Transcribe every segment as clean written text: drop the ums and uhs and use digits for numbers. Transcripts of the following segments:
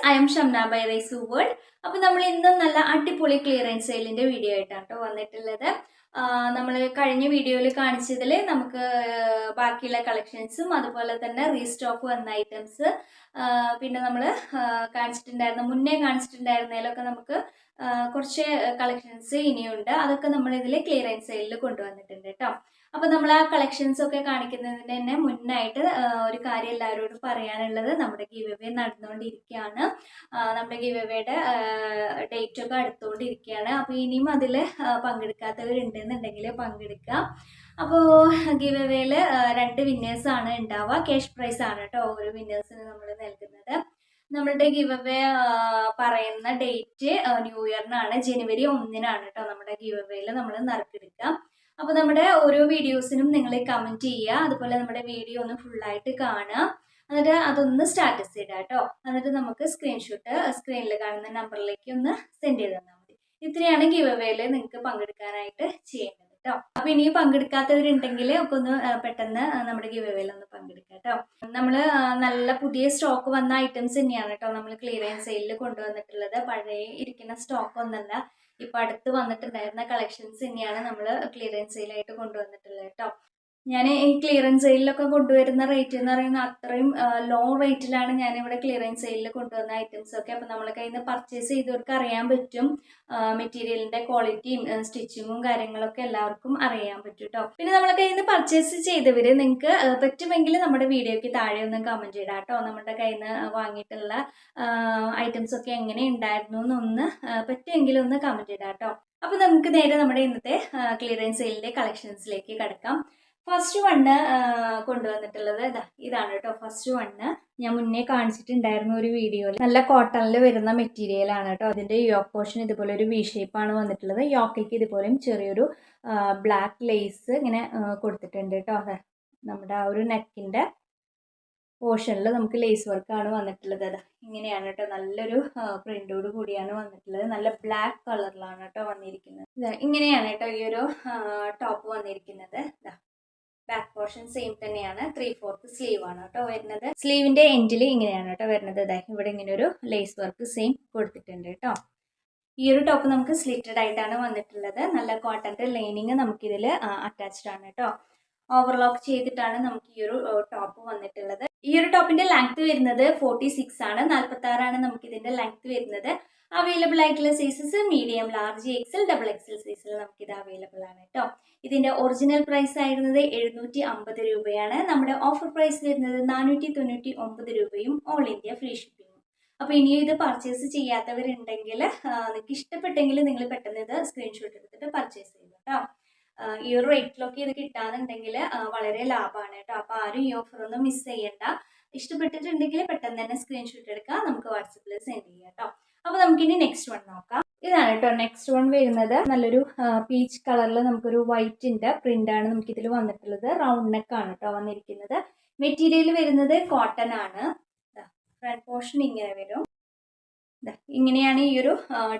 I am Shamna by Raisu World. അപ്പോൾ നമ്മൾ ഇന്നും നല്ല അടിപൊളി ക്ലിയറൻസ് സെയിലിന്റെ വീഡിയോ ആയിട്ടാണ് കേട്ടോ വന്നിട്ടുള്ളത്. നമ്മൾ കഴിഞ്ഞ വീഡിയോയിൽ കാണിച്ചതിൽ നമുക്ക് ബാക്കിയുള്ള കളക്ഷൻസും അതുപോലെ തന്നെ റീസ്റ്റോക്ക് വന്ന ഐറ്റംസ് പിന്നെ നമ്മൾ മുന്നേ കാണിച്ചിട്ടുണ്ടായിരുന്നതിലൊക്കെ നമുക്ക് കുറച്ച് കളക്ഷൻസ് ഇനിയുണ്ട്. അതൊക്കെ നമ്മൾ ഇതിൽ ക്ലിയറൻസ് സെയിലിൽ കൊണ്ടുവന്നിട്ടുണ്ട് കേട്ടോ. അപ്പോൾ നമ്മൾ ആ കളക്ഷൻസ് ഒക്കെ കാണിക്കുന്നതിന് തന്നെ മുന്നായിട്ട് ഒരു കാര്യം എല്ലാവരോടും പറയാനുള്ളത്, നമ്മുടെ ഗിവ് അവേ നടന്നുകൊണ്ടിരിക്കുകയാണ്. നമ്മുടെ ഗിവ് അവേയുടെ ഡേറ്റ് ഒക്കെ അടുത്തുകൊണ്ടിരിക്കുകയാണ്. അപ്പോൾ ഇനിയും അതിൽ പങ്കെടുക്കാത്തവരുണ്ടെന്നുണ്ടെങ്കിൽ പങ്കെടുക്കാം. അപ്പോൾ ഗിവ് അവേയിൽ 2 വിന്നേഴ്സാണ് ഉണ്ടാവുക. ക്യാഷ് പ്രൈസ് ആണ് കേട്ടോ ഓരോ വിന്നേഴ്സിന് നമ്മൾ നൽകുന്നത്. നമ്മളുടെ ഗിവ് അവേ പറയുന്ന ഡേറ്റ് ന്യൂ ഇയറിനാണ്, ജനുവരി 1-നാണ് കേട്ടോ നമ്മുടെ ഗിവ് അവേയിൽ നമ്മൾ നറുക്കെടുക്കുക. അപ്പോൾ നമ്മുടെ ഓരോ വീഡിയോസിനും നിങ്ങൾ കമൻറ്റ് ചെയ്യുക, അതുപോലെ നമ്മുടെ വീഡിയോ ഒന്ന് ഫുള്ളായിട്ട് കാണുക, എന്നിട്ട് അതൊന്ന് സ്റ്റാറ്റസ് ഇടുക കേട്ടോ. എന്നിട്ട് നമുക്ക് സ്ക്രീൻഷോട്ട് സ്ക്രീനിൽ കാണുന്ന നമ്പറിലേക്ക് ഒന്ന് സെൻഡ് ചെയ്ത് തന്നാൽ മതി. ഇത്രയാണ് ഗിവ് അവേയിൽ നിങ്ങൾക്ക് പങ്കെടുക്കാനായിട്ട് ചെയ്യേണ്ടത് കേട്ടോ. അപ്പോൾ ഇനി പങ്കെടുക്കാത്തവരുണ്ടെങ്കിൽ ഒക്കെ ഒന്ന് പെട്ടെന്ന് നമ്മുടെ ഗിവ് അവേയിൽ ഒന്ന് പങ്കെടുക്കാം കേട്ടോ. നമ്മൾ നല്ല പുതിയ സ്റ്റോക്ക് വന്ന ഐറ്റംസ് തന്നെയാണ് കേട്ടോ നമ്മൾ ക്ലിയറൻസ് സെയിലിൽ കൊണ്ടുവന്നിട്ടുള്ളത്. പഴയ ഇരിക്കുന്ന സ്റ്റോക്ക് ഒന്നല്ല, ഇപ്പം അടുത്ത് വന്നിട്ടുണ്ടായിരുന്ന കളക്ഷൻസ് തന്നെയാണ് നമ്മൾ ക്ലിയറൻസ് സെയിലായിട്ട് കൊണ്ടുവന്നിട്ടുള്ളത് കേട്ടോ. ഞാൻ ഈ ക്ലിയറൻസ് സെയിലൊക്കെ കൊണ്ടുവരുന്ന റേറ്റ് എന്ന് പറയുന്നത് അത്രയും ലോ റേറ്റിലാണ് ഞാനിവിടെ ക്ലിയറൻസ് സെയിലിൽ കൊണ്ടുവന്ന ഐറ്റംസ് ഒക്കെ. അപ്പോൾ നമ്മളെ കയ്യിൽ നിന്ന് പർച്ചേസ് ചെയ്തവർക്ക് അറിയാൻ പറ്റും മെറ്റീരിയലിൻ്റെ ക്വാളിറ്റിയും സ്റ്റിച്ചിങ്ങും കാര്യങ്ങളൊക്കെ എല്ലാവർക്കും അറിയാൻ പറ്റും കേട്ടോ. പിന്നെ നമ്മളെ കയ്യിൽ നിന്ന് പർച്ചേസ് ചെയ്തവർ നിങ്ങൾക്ക് പറ്റുമെങ്കിൽ നമ്മുടെ വീഡിയോയ്ക്ക് താഴെ ഒന്ന് കമൻറ്റ് ചെയ്താൽ കേട്ടോ. നമ്മുടെ കയ്യിൽ നിന്ന് വാങ്ങിയിട്ടുള്ള ഐറ്റംസ് ഒക്കെ എങ്ങനെ ഉണ്ടായിരുന്നു എന്നൊന്ന് പറ്റുമെങ്കിൽ ഒന്ന് കമൻറ്റ് ചെയ്താൽ കേട്ടോ. അപ്പോൾ നമുക്ക് നേരെ നമ്മുടെ ഇന്നത്തെ ക്ലിയറൻസ് സെയിലിൻ്റെ കളക്ഷൻസിലേക്ക് കിടക്കാം. ഫസ്റ്റ് വണ്ണ് കൊണ്ടുവന്നിട്ടുള്ളത് ഇതാണ് കേട്ടോ. ഫസ്റ്റ് വണ്ണ് ഞാൻ മുന്നേ കാണിച്ചിട്ടുണ്ടായിരുന്ന ഒരു വീഡിയോയിൽ നല്ല കോട്ടണിൽ വരുന്ന മെറ്റീരിയൽ ആണ് കേട്ടോ. അതിൻ്റെ യോക്ക് പോർഷൻ ഇതുപോലെ ഒരു വി ഷേപ്പാണ് വന്നിട്ടുള്ളത്. യോക്കിലേക്ക് ഇതുപോലെയും ചെറിയൊരു ബ്ലാക്ക് ലേസ് ഇങ്ങനെ കൊടുത്തിട്ടുണ്ട് കേട്ടോ. നമ്മുടെ ആ ഒരു നെക്കിൻ്റെ പോർഷനിൽ നമുക്ക് ലേസ് വർക്കാണ് വന്നിട്ടുള്ളത്. ഇങ്ങനെയാണ് കേട്ടോ, നല്ലൊരു പ്രിന്റോട് കൂടിയാണ് വന്നിട്ടുള്ളത്. നല്ല ബ്ലാക്ക് കളറിലാണ് കേട്ടോ വന്നിരിക്കുന്നത്. ഇങ്ങനെയാണ് കേട്ടോ ഈ ഒരു ടോപ്പ് വന്നിരിക്കുന്നത്. ബാക്ക് പോർഷൻ സെയിം തന്നെയാണ്. 3/4 സ്ലീവ് ആണ് കേട്ടോ വരുന്നത്. സ്ലീവിന്റെ എൻഡിൽ ഇങ്ങനെയാണ് കേട്ടോ വരുന്നത്. ഇവിടെ ഇങ്ങനെ ഒരു ലേസ് വർക്ക് സെയിം കൊടുത്തിട്ടുണ്ട് കേട്ടോ. ഈ ഒരു ടോപ്പ് നമുക്ക് സ്ലിറ്റഡ് ആയിട്ടാണ് വന്നിട്ടുള്ളത്. നല്ല കോട്ടന്റെ ലൈനിങ് നമുക്കിതിൽ അറ്റാച്ച്ഡ് ആണ് കേട്ടോ. ഓവർലോക്ക് ചെയ്തിട്ടാണ് നമുക്ക് ഈ ഒരു ടോപ്പ് വന്നിട്ടുള്ളത്. ഈ ഒരു ടോപ്പിന്റെ ലെങ്ത് വരുന്നത് 46 ആണ്. 46 നമുക്ക് ഇതിന്റെ ലെങ്ത് വരുന്നത്. അവൈലബിൾ ആയിട്ടുള്ള sizes medium, large, XL, XXL സൈസിൽ നമുക്കിത് അവൈലബിൾ ആണ് കേട്ടോ. ഇതിന്റെ ഒറിജിനൽ പ്രൈസ് ആയിരുന്നത് 750 രൂപയാണ്. നമ്മുടെ ഓഫർ പ്രൈസ് വരുന്നത് 499 രൂപയും ഓൾ ഇന്ത്യ ഫ്രീ ഷിപ്പിംഗും. അപ്പോൾ ഇനിയും ഇത് പർച്ചേസ് ചെയ്യാത്തവരുണ്ടെങ്കിൽ നിങ്ങൾക്ക് ഇഷ്ടപ്പെട്ടെങ്കിൽ നിങ്ങൾ പെട്ടെന്ന് ഇത് സ്ക്രീൻഷോട്ട് എടുത്തിട്ട് പർച്ചേസ് ചെയ്തു കേട്ടോ. ഈ ഒരു റേറ്റിലൊക്കെ ഇത് കിട്ടാന്നുണ്ടെങ്കിൽ വളരെ ലാഭമാണ് കേട്ടോ. അപ്പോൾ ആരും ഈ ഓഫർ ഒന്നും മിസ് ചെയ്യണ്ട. ഇഷ്ടപ്പെട്ടിട്ടുണ്ടെങ്കിൽ പെട്ടെന്ന് തന്നെ സ്ക്രീൻഷോട്ട് എടുക്കാം, നമുക്ക് വാട്സപ്പിൽ സെൻഡ് ചെയ്യാം കേട്ടോ. അപ്പോൾ നമുക്കിനി നെക്സ്റ്റ് വൺ നോക്കാം. ഇതാണ് കേട്ടോ നെക്സ്റ്റ് വൺ വരുന്നത്. നല്ലൊരു പീച്ച് കളറിൽ നമുക്കൊരു വൈറ്റിന്റെ പ്രിന്റ് ആണ് നമുക്കിതിൽ വന്നിട്ടുള്ളത്. റൗണ്ട് നെക്ക് ആണ് കേട്ടോ വന്നിരിക്കുന്നത്. മെറ്റീരിയൽ വരുന്നത് കോട്ടൺ ആണ്. ഫ്രണ്ട് പോർഷൻ ഇങ്ങനെ വരും. ഇങ്ങനെയാണ് ഈ ഒരു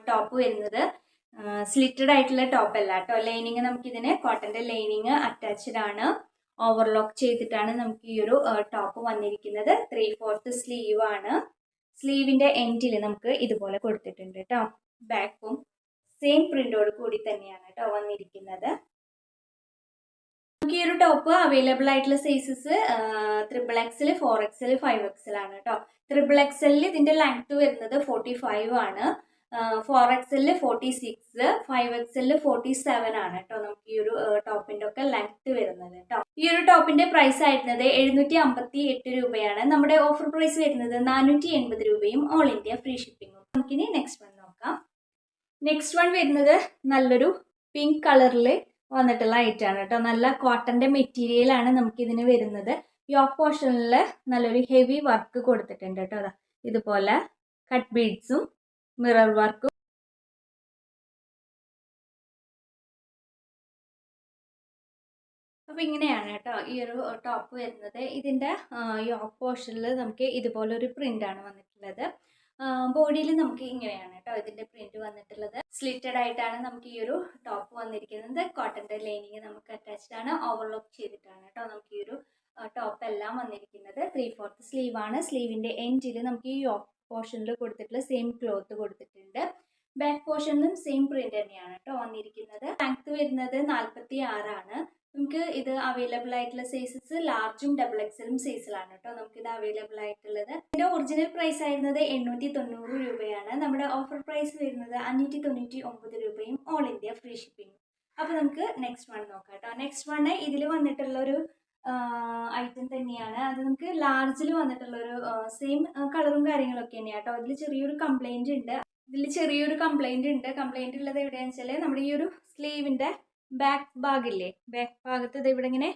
ടോപ്പ് വരുന്നത്. സ്ലിറ്റഡ് ആയിട്ടുള്ള ടോപ്പ് അല്ല കേട്ടോ. ലൈനിങ് നമുക്കിതിന് കോട്ടന്റെ ലൈനിങ് അറ്റാച്ച്ഡ് ആണ്. ഓവർലോക്ക് ചെയ്തിട്ടാണ് നമുക്ക് ഈ ഒരു ടോപ്പ് വന്നിരിക്കുന്നത്. 3/4 സ്ലീവ് ആണ്. സ്ലീവിന്റെ എൻഡിൽ നമുക്ക് ഇതുപോലെ കൊടുത്തിട്ടുണ്ട് കേട്ടോ. ബാക്കും സെയിം പ്രിന്റോട് കൂടി തന്നെയാണ് കേട്ടോ വന്നിരിക്കുന്നത്. നമുക്ക് ഈ ഒരു ടോപ്പ് അവൈലബിൾ ആയിട്ടുള്ള സൈസസ് XXL, 4XL, 5XL ആണ് കേട്ടോ. XXL ഇതിന്റെ ലെങ്ത് വരുന്നത് 45 ആണ്. 4XL 46, 5XL 47 ആണ് കേട്ടോ നമുക്ക് ഈ ഒരു ടോപ്പിന്റെ ഒക്കെ ലെങ്ത് വരുന്നത് കേട്ടോ. ഈ ഒരു ടോപ്പിന്റെ പ്രൈസ് ആയിരുന്നത് 758 രൂപയാണ്. നമ്മുടെ ഓഫർ പ്രൈസ് വരുന്നത് 480 രൂപയും ഓൾ ഇന്ത്യ ഫ്രീ ഷിപ്പിംഗും. നമുക്കിനി നെക്സ്റ്റ് വൺ നോക്കാം. നെക്സ്റ്റ് വൺ വരുന്നത് നല്ലൊരു പിങ്ക് കളറിൽ വന്നിട്ടുള്ള ഐറ്റാണ് കേട്ടോ. നല്ല കോട്ടന്റെ മെറ്റീരിയൽ ആണ് നമുക്കിതിന് വരുന്നത്. യോക്ക് പോർഷനിൽ നല്ലൊരു ഹെവി വർക്ക് കൊടുത്തിട്ടുണ്ട് കേട്ടോ. ഇതുപോലെ കട്ട് ബീഡ്സും മിറർ വർക്കും. അപ്പോൾ ഇങ്ങനെയാണ് കേട്ടോ ഈ ഒരു ടോപ്പ് വരുന്നത്. ഇതിൻ്റെ യോക്ക് പോർഷനിൽ നമുക്ക് ഇതുപോലെ ഒരു പ്രിന്റ് ആണ് വന്നിട്ടുള്ളത്. ബോഡിയിൽ നമുക്ക് ഇങ്ങനെയാണ് കേട്ടോ ഇതിൻ്റെ പ്രിന്റ് വന്നിട്ടുള്ളത്. സ്ലിറ്റഡ് ആയിട്ടാണ് നമുക്ക് ഈ ഒരു ടോപ്പ് വന്നിരിക്കുന്നത്. കോട്ടന്റെ ലൈനിങ് നമുക്ക് അറ്റാച്ച്ഡ് ആണ്. ഓവർലോക്ക് ചെയ്തിട്ടാണ് കേട്ടോ നമുക്ക് ഈ ഒരു ടോപ്പ് എല്ലാം വന്നിരിക്കുന്നത്. 3/4 സ്ലീവ് ആണ്. സ്ലീവിന്റെ എൻഡിൽ നമുക്ക് ഈ യോക്ക് പോർഷനിൽ കൊടുത്തിട്ടുള്ള സെയിം ക്ലോത്ത് കൊടുത്തിട്ടുണ്ട്. ബാക്ക് പോർഷനിലും സെയിം പ്രിന്റ് തന്നെയാണ് കേട്ടോ വന്നിരിക്കുന്നത്. ലെങ്ത് വരുന്നത് 46 ആണ്. നമുക്ക് ഇത് അവൈലബിൾ ആയിട്ടുള്ള സൈസസ് ലാർജും ഡബിൾ എക്സലും സൈസിലാണ് കേട്ടോ നമുക്കിത് അവൈലബിൾ ആയിട്ടുള്ളത്. ഇതിന്റെ ഒറിജിനൽ പ്രൈസ് ആയിരുന്നത് 890 രൂപയാണ്. നമ്മുടെ ഓഫർ പ്രൈസ് വരുന്നത് 599 രൂപയും ഓൾ ഇന്ത്യ ഫ്രീ ഷിപ്പിംഗ്. അപ്പൊ നമുക്ക് നെക്സ്റ്റ് വൺ നോക്കാം കേട്ടോ. നെക്സ്റ്റ് വണ് ഇതിൽ വന്നിട്ടുള്ള ഒരു ഐറ്റം തന്നെയാണ്. അത് നമുക്ക് ലാർജിൽ വന്നിട്ടുള്ള ഒരു സെയിം കളറും കാര്യങ്ങളൊക്കെ തന്നെയാണ് കേട്ടോ. അതിൽ ചെറിയൊരു കംപ്ലൈന്റ് ഉണ്ട്. കംപ്ലൈന്റ് ഉള്ളത് എവിടെയാണെന്ന് വെച്ചാൽ നമ്മുടെ ഈ ഒരു സ്ലീവിന്റെ ബാക്ക് ഭാഗില്ലേ, ബാക്ക് ഭാഗത്ത് ഇത് ഇവിടെ ഇങ്ങനെ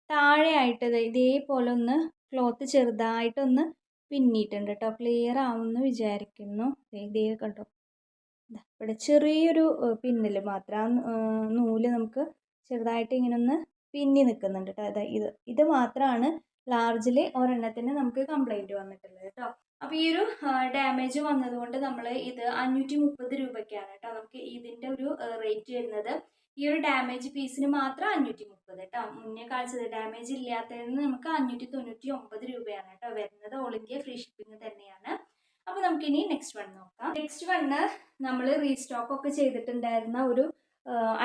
താഴെ ആയിട്ട് ഇതേപോലെ ഒന്ന് ക്ലോത്ത് ചെറുതായിട്ടൊന്ന് പിന്നിയിട്ടുണ്ട് കേട്ടോ. ക്ലിയർ ആവുമെന്ന് വിചാരിക്കുന്നു. ഇതേ കണ്ടോ, ഇവിടെ ചെറിയൊരു പിന്നില് മാത്രം ആ നൂല് നമുക്ക് ചെറുതായിട്ട് ഇങ്ങനെ ഒന്ന് പിന്നി നിൽക്കുന്നുണ്ട് കേട്ടോ. ഇത് മാത്രമാണ് ലാർജിൽ ഒരെണ്ണത്തിന് നമുക്ക് കംപ്ലൈന്റ് വന്നിട്ടുള്ളത് കേട്ടോ. അപ്പോൾ ഈ ഒരു ഡാമേജ് വന്നതുകൊണ്ട് നമ്മൾ ഇത് 530 രൂപയ്ക്കാണ് കേട്ടോ നമുക്ക് ഇതിൻ്റെ ഒരു റേറ്റ് വരുന്നത്. ഈ ഒരു ഡാമേജ് പീസിന് മാത്രം 530 കേട്ടോ. മുന്നേ കാണിച്ചത് ഡാമേജ് ഇല്ലാത്തതിന് നമുക്ക് 599 രൂപയാണ് കേട്ടോ വരുന്നത്. ഓൾ ഇന്ത്യ ഫ്രീ ഷിപ്പിംഗ് തന്നെയാണ്. അപ്പോൾ നമുക്കിനി നെക്സ്റ്റ് വൺ നോക്കാം. നെക്സ്റ്റ് വണ്ണ് നമ്മൾ റീസ്റ്റോക്ക് ഒക്കെ ചെയ്തിട്ടുണ്ടായിരുന്ന ഒരു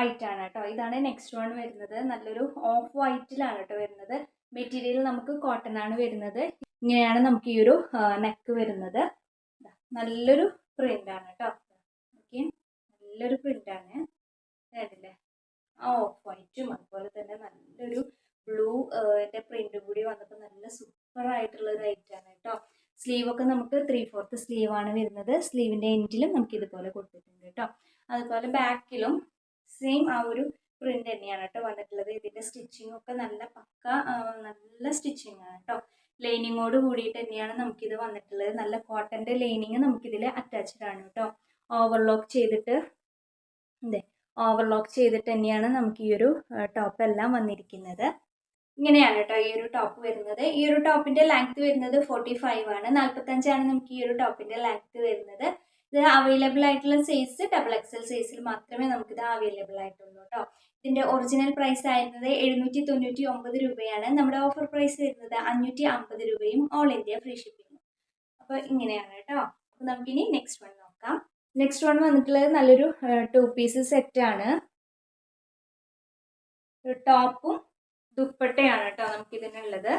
ഐറ്റാണ് കേട്ടോ. ഇതാണ് നെക്സ്റ്റ് വൺ വരുന്നത്. നല്ലൊരു ഓഫ് വൈറ്റിലാണ് കേട്ടോ വരുന്നത്. മെറ്റീരിയൽ നമുക്ക് കോട്ടൺ ആണ് വരുന്നത്. ഇങ്ങനെയാണ് നമുക്ക് ഈ ഒരു നെക്ക് വരുന്നത്. നല്ലൊരു പ്രിന്റ് ആണ് കേട്ടോ. ഓക്കെ, നല്ലൊരു പ്രിന്റ് ആണ് കേട്ടില്ലേ. ഓഫ് വൈറ്റും അതുപോലെ തന്നെ നല്ലൊരു ബ്ലൂ പ്രിന്റ് കൂടി വന്നപ്പോൾ നല്ല സൂപ്പർ ആയിട്ടുള്ള ഒരു ഐറ്റാണ് കേട്ടോ. സ്ലീവ് ഒക്കെ നമുക്ക് 3/4 സ്ലീവ് ആണ് വരുന്നത്. സ്ലീവിന്റെ എൻഡിലും നമുക്ക് ഇതുപോലെ കൊടുത്തിട്ടുണ്ട് കേട്ടോ. അതുപോലെ ബാക്കിലും സെയിം ആ ഒരു പ്രിന്റ് തന്നെയാണ് കേട്ടോ വന്നിട്ടുള്ളത്. ഇതിന്റെ സ്റ്റിച്ചിങ് ഒക്കെ നല്ല പക്ക നല്ല സ്റ്റിച്ചിങ് ആണ് കേട്ടോ. ലൈനിങ്ങോട് കൂടിയിട്ട് തന്നെയാണ് നമുക്കിത് വന്നിട്ടുള്ളത്. നല്ല കോട്ടന്റെ ലൈനിങ് നമുക്കിതിൽ അറ്റാച്ച്ഡ് ആണ് കേട്ടോ. ഓവർലോക്ക് ചെയ്തിട്ട് തന്നെയാണ് നമുക്ക് ഈ ഒരു ടോപ്പ് എല്ലാം വന്നിരിക്കുന്നത്. ഇങ്ങനെയാണ് കേട്ടോ ഈ ഒരു ടോപ്പ് വരുന്നത്. ഈ ഒരു ടോപ്പിന്റെ ലെങ്ത് വരുന്നത് 45 ആണ്. 45 ആണ് നമുക്ക് ഈ ഒരു ടോപ്പിന്റെ ലെങ്ത് വരുന്നത്. ഇത് അവൈലബിൾ ആയിട്ടുള്ള സൈസ് ഡബിൾ എക്സൽ സൈസിൽ മാത്രമേ നമുക്കിത് അവൈലബിൾ ആയിട്ടുള്ളൂ കേട്ടോ. ഇതിന്റെ ഒറിജിനൽ പ്രൈസ് ആയിരുന്നത് 799 രൂപയാണ്. നമ്മുടെ ഓഫർ പ്രൈസ് വരുന്നത് 550 രൂപയും ഓൾ ഇന്ത്യ ഫ്രീ ഷിപ്പിംഗ്. അപ്പോൾ ഇങ്ങനെയാണ് കേട്ടോ. അപ്പോൾ നമുക്കിനി നെക്സ്റ്റ് വൺ നോക്കാം. നെക്സ്റ്റ് വൺ വന്നിട്ടുള്ളത് നല്ലൊരു 2 പീസ് സെറ്റാണ്. ടോപ്പും ദുപ്പട്ടയാണ് കേട്ടോ നമുക്ക് ഇതിനുള്ളത്.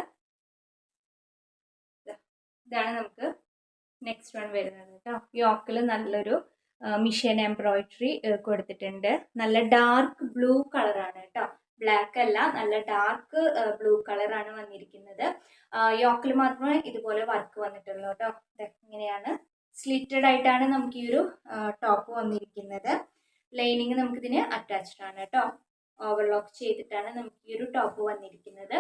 ഇതാണ് നമുക്ക് നെക്സ്റ്റ് വൺ വരുന്നത് കേട്ടോ. യോക്കിൽ നല്ലൊരു മിഷൻ എംബ്രോയിഡറി കൊടുത്തിട്ടുണ്ട്. നല്ല ഡാർക്ക് ബ്ലൂ കളറാണ് കേട്ടോ. ബ്ലാക്ക് അല്ല, നല്ല ഡാർക്ക് ബ്ലൂ കളറാണ് വന്നിരിക്കുന്നത്. യോക്കിൽ മാത്രമേ ഇതുപോലെ വർക്ക് വന്നിട്ടുള്ളൂ കേട്ടോ. ഇങ്ങനെയാണ് സ്ലിറ്റഡ് ആയിട്ടാണ് നമുക്ക് ഈ ഒരു ടോപ്പ് വന്നിരിക്കുന്നത്. ലൈനിങ് നമുക്കിതിന് അറ്റാച്ച്ഡ് ആണ് കേട്ടോ. ഓവർലോക്ക് ചെയ്തിട്ടാണ് നമുക്ക് ഈ ഒരു ടോപ്പ് വന്നിരിക്കുന്നത്.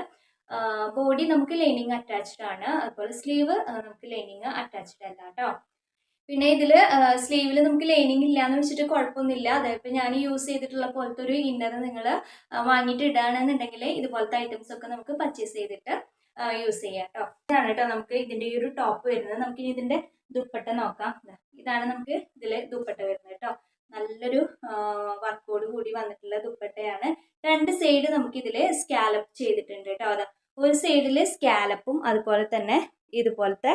ബോഡി നമുക്ക് ലൈനിങ് അറ്റാച്ച്ഡ് ആണ്. അതുപോലെ സ്ലീവ് നമുക്ക് ലൈനിങ് അറ്റാച്ച്ഡ് അല്ല കേട്ടോ. പിന്നെ ഇതിൽ സ്ലീവിൽ നമുക്ക് ലൈനിങ് ഇല്ലാന്ന് വെച്ചിട്ട് കുഴപ്പമൊന്നുമില്ല. അതായത് ഞാൻ യൂസ് ചെയ്തിട്ടുള്ള പോലത്തെ ഒരു ഇന്നർ നിങ്ങൾ വാങ്ങിയിട്ട് ഇടുകയാണെന്നുണ്ടെങ്കിൽ ഇതുപോലത്തെ ഐറ്റംസ് ഒക്കെ നമുക്ക് പർച്ചേസ് ചെയ്തിട്ട് യൂസ് ചെയ്യാം കേട്ടോ. ഇതാണ് കേട്ടോ നമുക്ക് ഇതിൻ്റെ ഈ ഒരു ടോപ്പ് വരുന്നത്. നമുക്കിനി ഇതിൻ്റെ ദുപ്പട്ട നോക്കാം. ഇതാണ് നമുക്ക് ഇതിൽ ദുപ്പട്ട വരുന്നത് കേട്ടോ. നല്ലൊരു വർക്കോട് കൂടി വന്നിട്ടുള്ള ദുപ്പട്ടയാണ്. 2 സൈഡ് നമുക്ക് ഇതിൽ സ്കാലപ്പ് ചെയ്തിട്ടുണ്ട് കേട്ടോ. അതാ ഒരു സൈഡിൽ സ്കാലപ്പും അതുപോലെ തന്നെ ഇതുപോലത്തെ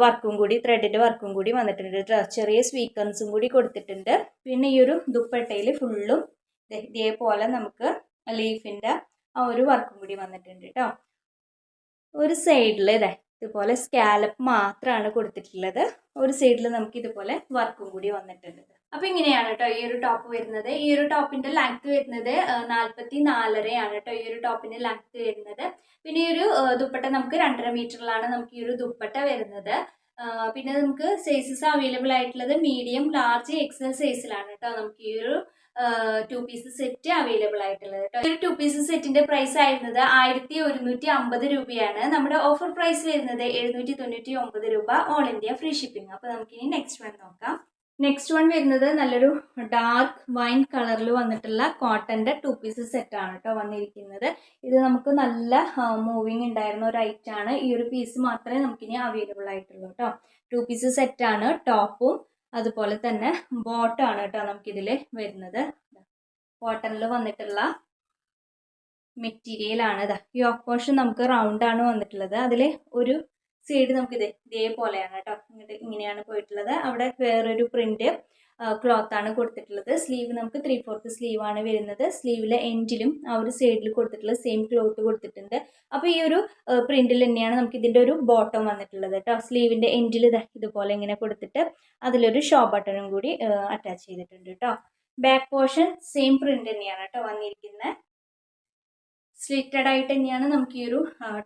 വർക്കും കൂടി, ത്രെഡിന്റെ വർക്കും കൂടി വന്നിട്ടുണ്ട്. ചെറിയ സ്വീക്കൻസും കൂടി കൊടുത്തിട്ടുണ്ട്. പിന്നെ ഈ ഒരു ദുപ്പട്ടയിൽ ഫുള്ളും ഇതേപോലെ നമുക്ക് ലീഫിന്റെ ആ ഒരു വർക്കും കൂടി വന്നിട്ടുണ്ട് കേട്ടോ. ഒരു സൈഡിൽ ഇതുപോലെ സ്കാലപ്പ് മാത്രമാണ് കൊടുത്തിട്ടുള്ളത്. ഒരു സൈഡിൽ നമുക്ക് ഇതുപോലെ വർക്കും കൂടി വന്നിട്ടുണ്ട്. അപ്പൊ ഇങ്ങനെയാണ് കേട്ടോ ഈ ഒരു ടോപ്പ് വരുന്നത്. ഈ ഒരു ടോപ്പിന്റെ ലെങ്ത് വരുന്നത് 44 ആണ് കേട്ടോ ഈ ഒരു ടോപ്പിന്റെ ലെങ്ത് വരുന്നത്. പിന്നെ ഈ ഒരു ദുപ്പട്ട നമുക്ക് 2.5 മീറ്ററിലാണ് നമുക്ക് ഈ ഒരു ദുപ്പട്ട വരുന്നത്. പിന്നെ നമുക്ക് സൈസസ് അവൈലബിൾ ആയിട്ടുള്ളത് മീഡിയം, ലാർജ്, എക്സൽ സൈസിലാണ് കേട്ടോ നമുക്ക് ഈ ഒരു 2 പീസ് സെറ്റ് അവൈലബിൾ ആയിട്ടുള്ളത് കേട്ടോ. ഈ ഒരു 2 പീസ് സെറ്റിന്റെ പ്രൈസ് ആയിരുന്നത് 1150 രൂപയാണ്. നമ്മുടെ ഓഫർ പ്രൈസ് വരുന്നത് 799 രൂപ, ഓൾ ഇന്ത്യ ഫ്രീ ഷിപ്പിംഗ്. അപ്പൊ നമുക്കിനി നെക്സ്റ്റ് വൺ നോക്കാം. നെക്സ്റ്റ് വൺ വരുന്നത് നല്ലൊരു ഡാർക്ക് വൈൻ കളറിൽ വന്നിട്ടുള്ള കോട്ടന്റെ 2 പീസ് സെറ്റ് ആണ് കേട്ടോ വന്നിരിക്കുന്നത്. ഇത് നമുക്ക് നല്ല മൂവിങ് ഉണ്ടായിരുന്ന ഒരു ഐറ്റം ആണ്. ഈ ഒരു പീസ് മാത്രമേ നമുക്കിനി അവൈലബിൾ ആയിട്ടുള്ളൂ കേട്ടോ. 2 പീസ് സെറ്റ് ആണ്. ടോപ്പും അതുപോലെ തന്നെ ബോട്ടം ആണ് കേട്ടോ നമുക്കിതിൽ വരുന്നത്. കോട്ടണിൽ വന്നിട്ടുള്ള മെറ്റീരിയൽ ആണ്. യോക്ക് പോർഷൻ നമുക്ക് റൗണ്ട് ആണ് വന്നിട്ടുള്ളത്. അതിൽ ഒരു സൈഡ് നമുക്കിത് ഇതേപോലെയാണ് കേട്ടോ, ഇങ്ങനെയാണ് പോയിട്ടുള്ളത്. അവിടെ വേറൊരു പ്രിന്റ് ക്ലോത്ത് ആണ് കൊടുത്തിട്ടുള്ളത്. സ്ലീവ് നമുക്ക് 3/4 സ്ലീവ് ആണ് വരുന്നത്. സ്ലീവിലെ എൻഡിലും ആ ഒരു സൈഡിൽ കൊടുത്തിട്ടുള്ള സെയിം ക്ലോത്ത് കൊടുത്തിട്ടുണ്ട്. അപ്പോൾ ഈ ഒരു പ്രിന്റിൽ തന്നെയാണ് നമുക്ക് ഇതിന്റെ ഒരു ബോട്ടം വന്നിട്ടുള്ളത് കേട്ടോ. സ്ലീവിന്റെ എൻഡിൽ ഇതുപോലെ ഇങ്ങനെ കൊടുത്തിട്ട് അതിലൊരു ഷോ ബട്ടണും കൂടി അറ്റാച്ച് ചെയ്തിട്ടുണ്ട് കേട്ടോ. ബാക്ക് പോർഷൻ സെയിം പ്രിന്റ് തന്നെയാണ് കേട്ടോ വന്നിരിക്കുന്നത്. സ്ലിറ്റഡ് ആയിട്ട് തന്നെയാണ് നമുക്ക് ഈ ഒരു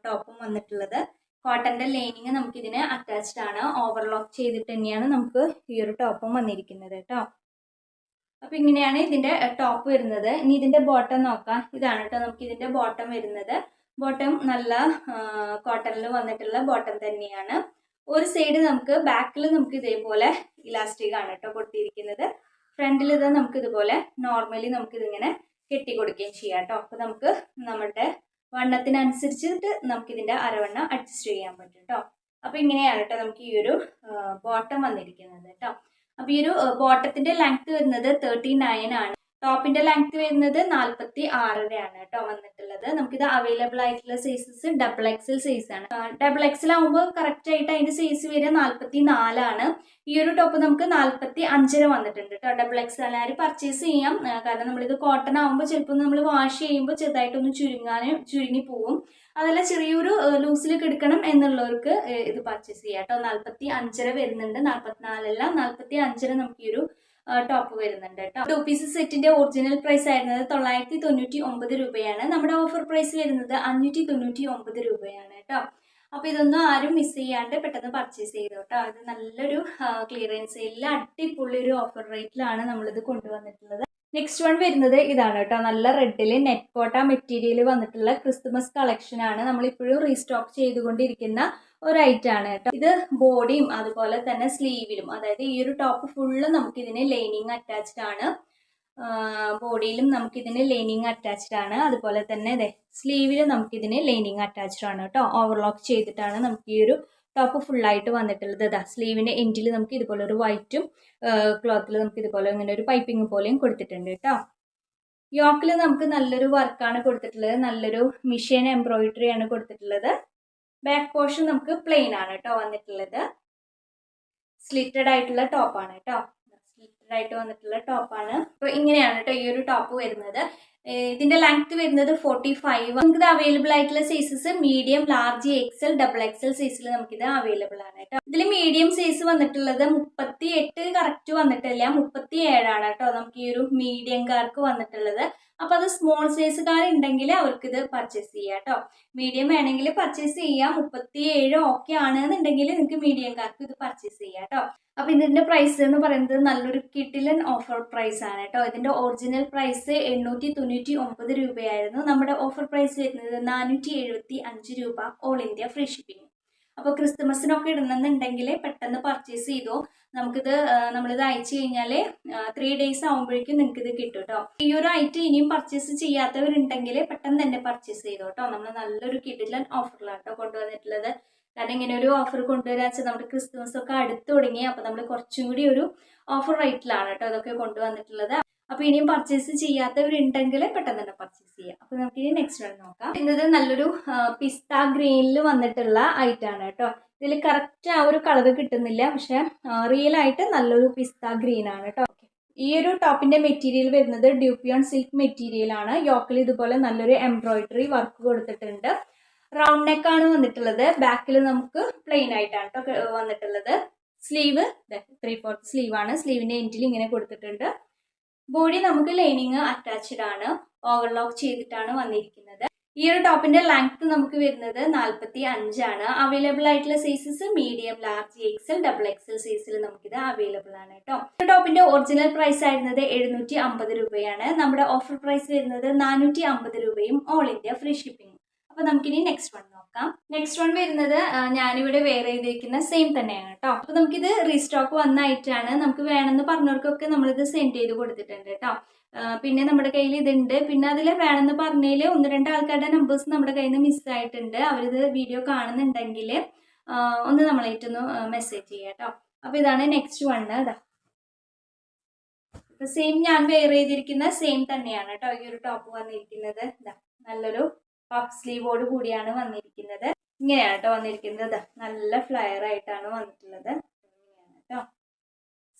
ടോപ്പും വന്നിട്ടുള്ളത്. കോട്ടന്റെ ലൈനിങ് നമുക്ക് ഇതിന് അറ്റാച്ച്ഡ് ആണ്. ഓവർലോക്ക് ചെയ്തിട്ട് തന്നെയാണ് നമുക്ക് ഈ ഒരു ടോപ്പും വന്നിരിക്കുന്നത് കേട്ടോ. അപ്പൊ ഇങ്ങനെയാണ് ഇതിന്റെ ടോപ്പ് വരുന്നത്. ഇനി ഇതിന്റെ ബോട്ടം നോക്കാം. ഇതാണ് കേട്ടോ നമുക്ക് ഇതിന്റെ ബോട്ടം വരുന്നത്. ബോട്ടം നല്ല കോട്ടണിൽ വന്നിട്ടുള്ള ബോട്ടം തന്നെയാണ്. ഒരു സൈഡ് നമുക്ക് ബാക്കിൽ നമുക്ക് ഇതേപോലെ ഇലാസ്റ്റിക് ആണ് കേട്ടോ കൊടുത്തിരിക്കുന്നത്. ഫ്രണ്ടിൽ ഇത് നമുക്ക് ഇതുപോലെ നോർമലി നമുക്ക് ഇതിങ്ങനെ കെട്ടി കൊടുക്കുകയും ചെയ്യാം കേട്ടോ. അപ്പൊ നമുക്ക് നമ്മുടെ വണ്ണത്തിനനുസരിച്ചിട്ട് നമുക്ക് ഇതിന്റെ അരവണ്ണ അഡ്ജസ്റ്റ് ചെയ്യാൻ പറ്റും കേട്ടോ. അപ്പൊ ഇങ്ങനെയാണ് കേട്ടോ നമുക്ക് ഈ ഒരു ബോട്ടം വന്നിരിക്കുന്നത് കേട്ടോ. അപ്പൊ ഈ ഒരു ബോട്ടത്തിന്റെ ലെങ്ത് വരുന്നത് 39 ആണ്. ടോപ്പിന്റെ ലെങ്ത് വരുന്നത് 46 ആണ് കേട്ടോ വന്നിട്ടുള്ളത്. നമുക്കിത് അവൈലബിൾ ആയിട്ടുള്ള സൈസസ് ഡബിൾ എക്സൽ സൈസ് ആണ്. ഡബിൾ എക്സൽ ആകുമ്പോൾ കറക്റ്റ് ആയിട്ട് അതിന്റെ സൈസ് വരിക 44 ആണ്. ഈ ഒരു ടോപ്പ് നമുക്ക് 45 വന്നിട്ടുണ്ട് കേട്ടോ. ഡബിൾ എക്സൽ എല്ലാവരും പർച്ചേസ് ചെയ്യാം. കാരണം നമ്മളിത് കോട്ടൺ ആകുമ്പോൾ ചിലപ്പോൾ നമ്മൾ വാഷ് ചെയ്യുമ്പോൾ ചെറുതായിട്ടൊന്ന് ചുരുങ്ങി പോവും. അതല്ല ചെറിയൊരു ലൂസിൽ കിടക്കണം എന്നുള്ളവർക്ക് ഇത് പർച്ചേസ് ചെയ്യാം കേട്ടോ. 45 വരുന്നുണ്ട്, 44 അല്ല 45 നമുക്ക് ഈ ഒരു ടോപ്പ് വരുന്നുണ്ട് കേട്ടോ. 2 പീസ് സെറ്റിന്റെ ഒറിജിനൽ പ്രൈസ് ആയിരുന്നത് 999 രൂപയാണ്. നമ്മുടെ ഓഫർ പ്രൈസ് വരുന്നത് 599 രൂപയാണ് കേട്ടോ. അപ്പൊ ഇതൊന്നും ആരും മിസ് ചെയ്യാണ്ട് പെട്ടെന്ന് പർച്ചേസ് ചെയ്തു കേട്ടോ. ഇത് നല്ലൊരു ക്ലിയറൻസ് സെയിലിൽ അടിപൊളി ഒരു ഓഫർ റേറ്റിലാണ് നമ്മളിത് കൊണ്ടുവന്നിട്ടുള്ളത്. നെക്സ്റ്റ് വൺ വരുന്നത് ഇതാണ് കേട്ടോ. നല്ല റെഡില് നെറ്റ് കോട്ട മെറ്റീരിയൽ വന്നിട്ടുള്ള ക്രിസ്മസ് കളക്ഷൻ ആണ്. നമ്മളിപ്പോഴും റീസ്റ്റോക്ക് ചെയ്തുകൊണ്ടിരിക്കുന്ന ഒരു ഐറ്റം ആണ് കേട്ടോ. ഇത് ബോഡിയും അതുപോലെ തന്നെ സ്ലീവിലും, അതായത് ഈ ഒരു ടോപ്പ് ഫുള്ള് നമുക്കിതിന് ലൈനിങ് അറ്റാച്ച്ഡ് ആണ്. ബോഡിയിലും നമുക്കിതിന് ലൈനിങ് അറ്റാച്ച്ഡ് ആണ്. അതുപോലെ തന്നെ അതെ സ്ലീവിലും നമുക്കിതിന് ലൈനിങ് അറ്റാച്ച്ഡ് ആണ് കേട്ടോ. ഓവർലോക്ക് ചെയ്തിട്ടാണ് നമുക്ക് ഈ ഒരു ടോപ്പ് ഫുള്ളായിട്ട് വന്നിട്ടുള്ളത്. ഇതാ സ്ലീവിന്റെ എൻഡിൽ നമുക്ക് ഇതുപോലെ ഒരു വൈറ്റും ക്ലോത്തിൽ നമുക്ക് ഇതുപോലെ ഇങ്ങനെ ഒരു പൈപ്പിംഗ് പോലെയും കൊടുത്തിട്ടുണ്ട് കേട്ടോ. യോക്കിൽ നമുക്ക് നല്ലൊരു വർക്കാണ് കൊടുത്തിട്ടുള്ളത്. നല്ലൊരു മിഷീൻ എംബ്രോയിഡറി ആണ് കൊടുത്തിട്ടുള്ളത്. ബാക്ക് പോർഷൻ നമുക്ക് പ്ലെയിൻ ആണ് കേട്ടോ വന്നിട്ടുള്ളത്. സ്ലിറ്റഡ് ആയിട്ടുള്ള ടോപ്പാണ് കേട്ടോ. സ്ലിറ്റഡ് ആയിട്ട് വന്നിട്ടുള്ള ടോപ്പാണ്. അപ്പൊ ഇങ്ങനെയാണ് കേട്ടോ ഈ ഒരു ടോപ്പ് വരുന്നത്. ഇതിന്റെ ലെങ്ത് വരുന്നത് 45. നമുക്കിത് അവൈലബിൾ ആയിട്ടുള്ള sizes medium, large, XL, double XL സൈസിൽ നമുക്കിത് അവൈലബിൾ ആണ് കേട്ടോ. ഇതിൽ മീഡിയം സൈസ് വന്നിട്ടുള്ളത് 38 കറക്റ്റ് വന്നിട്ടില്ല, 37 ആണ് കേട്ടോ നമുക്ക് ഈ ഒരു മീഡിയംകാർക്ക് വന്നിട്ടുള്ളത്. അപ്പൊ അത് സ്മോൾ സൈസുകാരുണ്ടെങ്കിൽ അവർക്ക് ഇത് പർച്ചേസ് ചെയ്യാം കേട്ടോ. മീഡിയം വേണമെങ്കിൽ പർച്ചേസ് ചെയ്യാം. 37 ഓക്കെ ആണെന്നുണ്ടെങ്കിൽ നിങ്ങൾക്ക് മീഡിയംകാർക്ക് ഇത് പർച്ചേസ് ചെയ്യാം കേട്ടോ. അപ്പൊ ഇതിന്റെ പ്രൈസ് എന്ന് പറയുന്നത് നല്ലൊരു കിടിലൻ ഓഫർ പ്രൈസ് ആണ് കേട്ടോ. ഇതിന്റെ ഒറിജിനൽ പ്രൈസ് 899 രൂപയായിരുന്നു. നമ്മുടെ ഓഫർ പ്രൈസ് വരുന്നത് 475 രൂപ, ഓൾ ഇന്ത്യ ഫ്രീ ഷിപ്പിംഗ്. അപ്പോൾ ക്രിസ്മസിനൊക്കെ ഇടുന്നുണ്ടെങ്കിൽ പെട്ടെന്ന് പർച്ചേസ് ചെയ്തോ. നമുക്കിത് നമ്മളിത് അയച്ചു കഴിഞ്ഞാൽ 3 days ആകുമ്പോഴേക്കും നിങ്ങൾക്ക് ഇത് കിട്ടും കേട്ടോ. ഈ ഒരു ഐറ്റം ഇനിയും പർച്ചേസ് ചെയ്യാത്തവരുണ്ടെങ്കിൽ പെട്ടെന്ന് തന്നെ പർച്ചേസ് ചെയ്തോ കേട്ടോ. നമ്മൾ നല്ലൊരു കിടിലൻ ഓഫറിലാണ് കേട്ടോ കൊണ്ടുവന്നിട്ടുള്ളത്. കാരണം ഇങ്ങനെ ഒരു ഓഫർ കൊണ്ടുവരാൻ വെച്ചാൽ നമ്മുടെ ക്രിസ്മസ് ഒക്കെ അടുത്ത് തുടങ്ങി. അപ്പൊ നമ്മൾ കുറച്ചും കൂടി ഒരു ഓഫർ റേറ്റിലാണ് കേട്ടോ ഇതൊക്കെ കൊണ്ടുവന്നിട്ടുള്ളത്. അപ്പൊ ഇനിയും പർച്ചേസ് ചെയ്യാത്തവരുണ്ടെങ്കിൽ പെട്ടെന്ന് തന്നെ പർച്ചേസ് ചെയ്യാം. അപ്പൊ നമുക്ക് ഇനി നെക്സ്റ്റ് വൺ നോക്കാം. ഇത് നല്ലൊരു പിസ്ത ഗ്രീനിൽ വന്നിട്ടുള്ള ഐറ്റം ആണ് കേട്ടോ. ഇതിൽ കറക്റ്റ് ആ ഒരു കളർ കിട്ടുന്നില്ല, പക്ഷെ റിയൽ ആയിട്ട് നല്ലൊരു പിസ്ത ഗ്രീൻ ആണ് കേട്ടോ. ഈ ഒരു ടോപ്പിന്റെ മെറ്റീരിയൽ വരുന്നത് ഡ്യൂപ്പിയോൺ സിൽക്ക് മെറ്റീരിയൽ ആണ്. യോക്കിൽ ഇതുപോലെ നല്ലൊരു എംബ്രോയിഡറി വർക്ക് കൊടുത്തിട്ടുണ്ട്. റൗണ്ട് നെക്ക് ആണ് വന്നിട്ടുള്ളത്. ബാക്കിൽ നമുക്ക് പ്ലെയിൻ ആയിട്ടാണ് കേട്ടോ വന്നിട്ടുള്ളത്. സ്ലീവ് 3/4 സ്ലീവ് ആണ്. സ്ലീവിന്റെ എൻഡിൽ ഇങ്ങനെ കൊടുത്തിട്ടുണ്ട്. ബോഡി നമുക്ക് ലൈനിങ് അറ്റാച്ച്ഡ് ആണ്. ഓവർലോക്ക് ചെയ്തിട്ടാണ് വന്നിരിക്കുന്നത്. ഈ ഒരു ടോപ്പിന്റെ ലെങ്ത് നമുക്ക് വരുന്നത് 45 ആണ്. അവൈലബിൾ ആയിട്ടുള്ള sizes medium, large, XL, double XL സൈസിൽ നമുക്കിത് അവൈലബിൾ ആണ് കേട്ടോ. ഈ ടോപ്പിന്റെ ഒറിജിനൽ പ്രൈസ് ആയിരുന്നത് 750 രൂപയാണ്. നമ്മുടെ ഓഫർ പ്രൈസ് വരുന്നത് 450 രൂപയും, ഓൾ ഇന്ത്യ ഫ്രീ ഷിപ്പിംഗ്. അപ്പൊ നമുക്കിനി നെക്സ്റ്റ് വൺ നോക്കാം. നെക്സ്റ്റ് വൺ വരുന്നത് ഞാനിവിടെ വെയർ ചെയ്തിരിക്കുന്ന സെയിം തന്നെയാണ് കേട്ടോ. അപ്പൊ നമുക്കിത് റീസ്റ്റോക്ക് വന്നായിട്ടാണ്. നമുക്ക് വേണമെന്ന് പറഞ്ഞവർക്കൊക്കെ നമ്മളിത് സെൻഡ് ചെയ്ത് കൊടുത്തിട്ടുണ്ട് കേട്ടോ. പിന്നെ നമ്മുടെ കയ്യിൽ ഇതുണ്ട്. പിന്നെ അതിൽ വേണമെന്ന് പറഞ്ഞതിൽ 1-2 ആൾക്കാരുടെ നമ്പേഴ്സ് നമ്മുടെ കയ്യിൽ നിന്ന് മിസ്സായിട്ടുണ്ട്. അവരിത് വീഡിയോ കാണുന്നുണ്ടെങ്കിൽ ഒന്ന് നമ്മളായിട്ടൊന്ന് മെസ്സേജ് ചെയ്യാം കേട്ടോ. അപ്പൊ ഇതാണ് നെക്സ്റ്റ് വണ്. ഇതാ സെയിം ഞാൻ വെയർ ചെയ്തിരിക്കുന്ന സെയിം തന്നെയാണ് കേട്ടോ ഈ ഒരു ടോപ്പ് വന്നിരിക്കുന്നത്. ഇതാ നല്ലൊരു പഫ് സ്ലീവോട് കൂടിയാണ് വന്നിരിക്കുന്നത്. ഇങ്ങനെയാണ് കേട്ടോ വന്നിരിക്കുന്നത്. നല്ല ഫ്ലയർ ആയിട്ടാണ് വന്നിട്ടുള്ളത്. ഇങ്ങനെയാണ് കേട്ടോ.